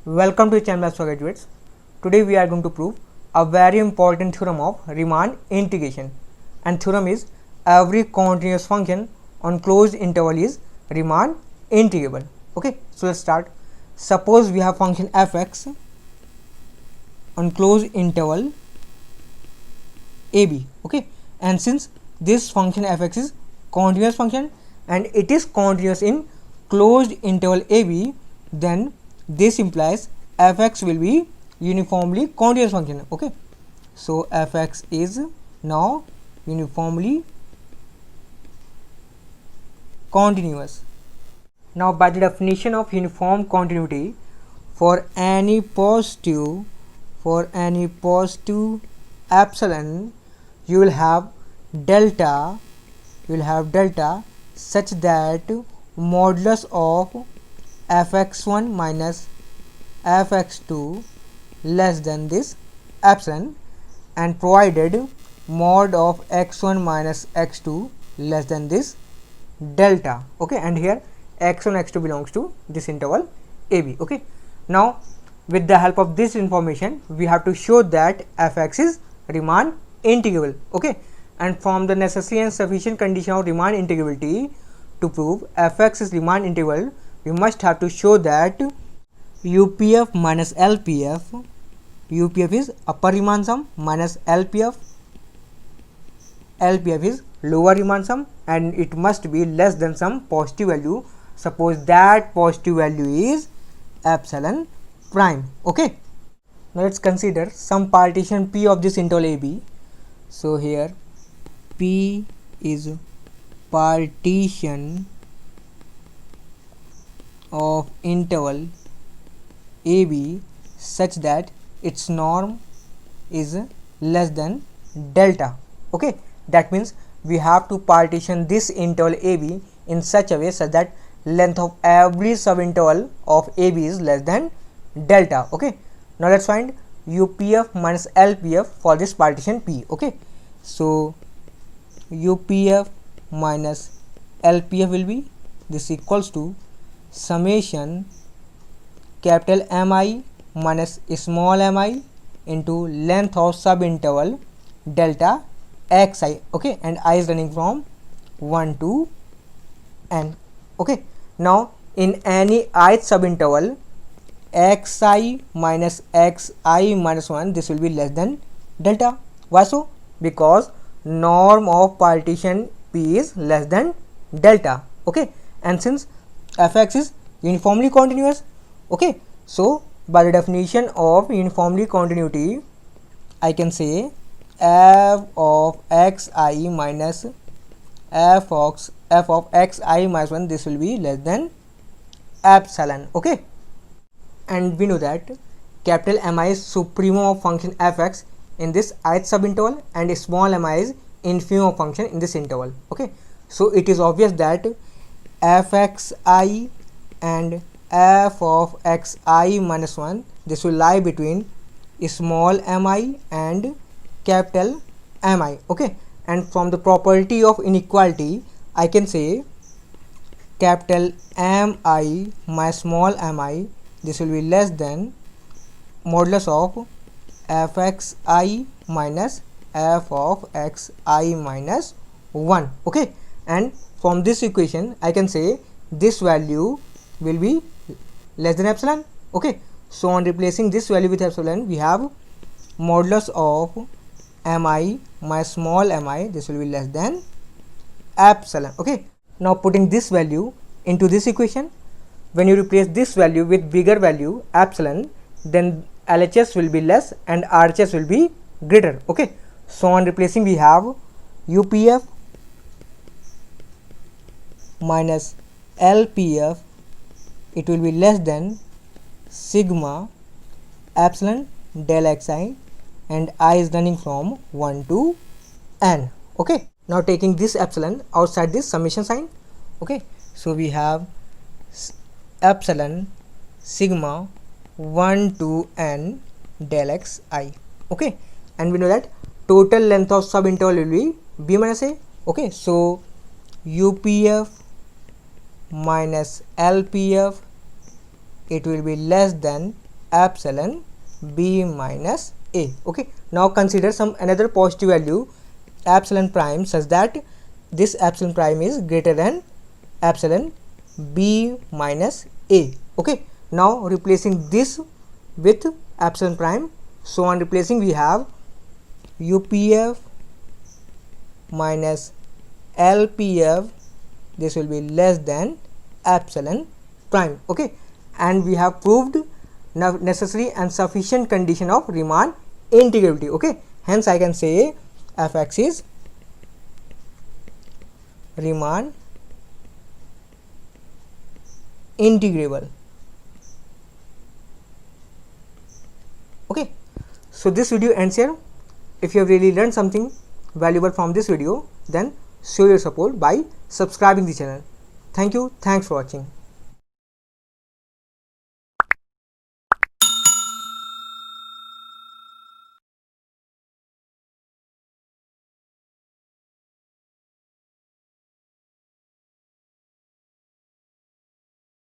Welcome to channel Maths for Graduates. Today we are going to prove a very important theorem of Riemann integration, and theorem is every continuous function on closed interval is Riemann integrable. Okay, so let's start. Suppose we have function fx on closed interval ab. Okay, and since this function fx is continuous function and it is continuous in closed interval ab, then this implies fx will be uniformly continuous function. Okay, so fx is now uniformly continuous. Now by the definition of uniform continuity, for any positive epsilon, you will have delta such that modulus of fx1 minus fx2 less than this epsilon, and provided mod of x1 minus x2 less than this delta. Okay, and here x1 x2 belongs to this interval ab. Okay, now with the help of this information we have to show that fx is Riemann integrable. Okay, and from the necessary and sufficient condition of Riemann integrability, to prove fx is Riemann integral, we must have to show that UPF minus LPF, UPF is upper Riemann sum minus LPF is lower Riemann sum, and it must be less than some positive value. Suppose that positive value is epsilon prime. Okay, now let's consider some partition P of this interval AB. So here P is partition of interval AB such that its norm is less than delta. Okay, that means we have to partition this interval AB in such a way such that length of every subinterval of AB is less than delta. Okay, now let's find UPF minus LPF for this partition P. Okay, so UPF minus LPF will be this equals to summation capital Mi minus small mi into length of subinterval delta xi. Okay, and I is running from 1 to n. Okay, now in any ith subinterval xi minus 1, this will be less than delta. Why so? Because norm of partition P is less than delta. Okay, and since fx is uniformly continuous, okay, so by the definition of uniformly continuity, I can say f of xi minus f of xi minus 1, this will be less than epsilon. Okay, and we know that capital Mi is supremum of function fx in this ith subinterval and small mi is infimum of function in this interval. Okay, so it is obvious that fxi and f of xi minus 1, this will lie between small mi and capital Mi. Okay, and from the property of inequality, I can say capital Mi minus small mi, this will be less than modulus of fxi minus f of xi minus 1. Okay, and from this equation I can say this value will be less than epsilon. Okay, so on replacing this value with epsilon, we have modulus of mi minus small mi, this will be less than epsilon. Okay, now putting this value into this equation, when you replace this value with bigger value epsilon, then LHS will be less and RHS will be greater. Okay, so on replacing we have UPF minus LPF, it will be less than sigma epsilon del xi, and I is running from 1 to n. Okay, now taking this epsilon outside this summation sign. Okay, so we have epsilon sigma 1 to n del xi. Okay, and we know that total length of subinterval will be b minus a. Okay, so UPF minus LPF, it will be less than epsilon b minus a. Okay, now consider some another positive value epsilon prime such that this epsilon prime is greater than epsilon b minus a. Okay, now replacing this with epsilon prime, so on replacing we have UPF minus LPF, this will be less than epsilon prime. Okay, and we have proved necessary and sufficient condition of Riemann integrability. Okay, hence I can say fx is Riemann integrable. Okay, so this video ends here. If you have really learned something valuable from this video, then show your support by subscribing the channel. Thank you. Thanks for watching.